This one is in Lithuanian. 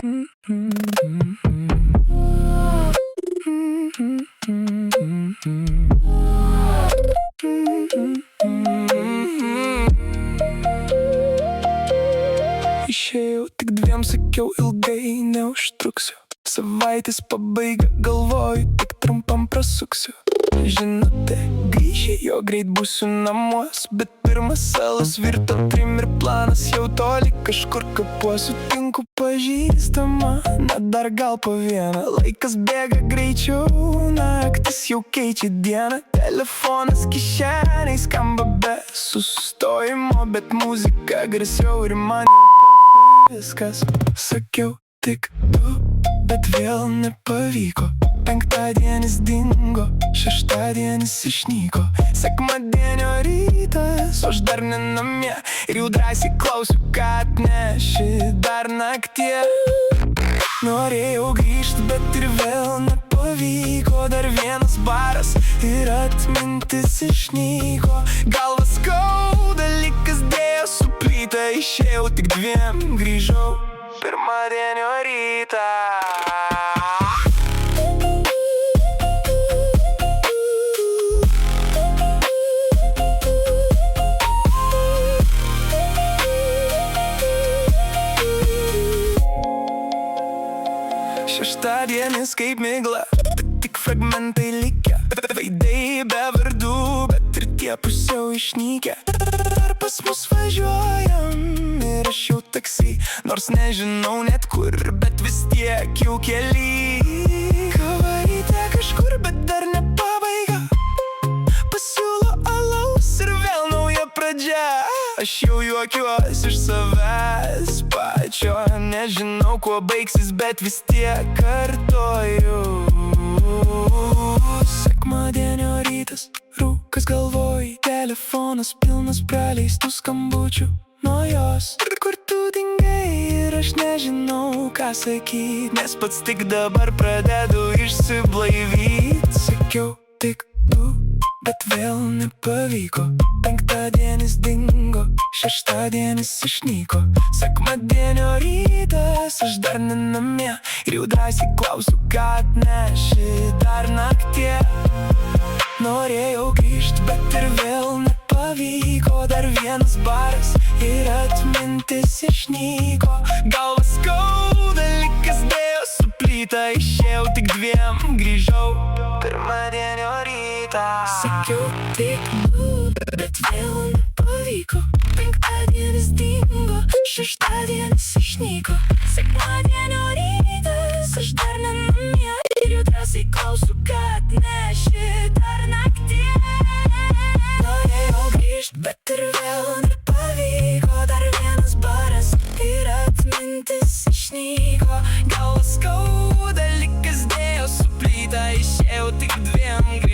Išėjau tik dviem, sakiau ilgai neužtruksiu. Savaitės pabaiga, galvoju, tik trumpam prasuksiu. Žinote, grįši, jo greit būsiu namuos, bet pirmas salas virto trim ir planas jau toli kažkur kapuosiu. Tinku pažįstama, na dar gal po vieną. Laikas bėga greičiau, naktis jau keičia dieną. Telefonas kišeniai skamba be sustojimo, bet muzika garsiau ir man jau viskas. Sakiau tik tu, bet vėl nepavyko. Penktadienis dingo, šeštadienis išnyko. Sekmadienio rytas, aš dar ne namie, ir jau drąsiai klausiu, ką atneši dar naktie. Norėjau grįžt, bet ir vėl nepavyko. Dar vienas baras ir atmintis išnyko. Galva skauda, lyg kas dėjo su plyta. Išėjau tik dviem, grįžau pirmadienio rytą. Šeštadienis kaip migla, tik fragmentai likę. Veidai be vardų, bet ir tie pusiau išnykę. Ar pas mus važiuojam ir aš jau taksi, nors nežinau net kur, bet vis tiek jau kely. Kava ryte kažkur, bet dar ne pabaiga. Pasiūlo alaus ir vėl nauja pradžia. Aš jau juokiuosi iš savęs pačio. Nežinau, kuo baigsis, bet vis tiek kartoju. Sekmadienio rytas, rūkas galvoj, telefonas pilnas praleistų skambučių nuo jos. Kur tu dingai ir aš nežinau, ką sakyt, nes pats tik dabar pradedu išsiblaivyt. Sakiau tik tu, bet vėl nepavyko. Penktadienis dingo, šeštadienis išnyko. Sekmadienio rytas, aš dar ne namie, ir jau drąsiai klausiu, ką atneši dar naktie. Norėjau grįžt, bet ir vėl nepavyko. Dar vienas baras ir atmintis išnyko. Galva skauda, lyg kas dėjo su plyta. Išėjau tik dviem, grįžau pirmadienio rytą. Sakiau tik tu, bet vėl nepavyko. Penktadienis dingo, šeštadienis išnyko. Sekmadienio rytas, aš dar ne namie, ir jau drąsiai klausiu, ką atneši dar naktie. Norėjau grįžt, bet ir vėl nepavyko. Dar vienas baras ir atmintis išnyko. Galva skauda, lyg kas dėjo su plyta. Išėjau tik dviem.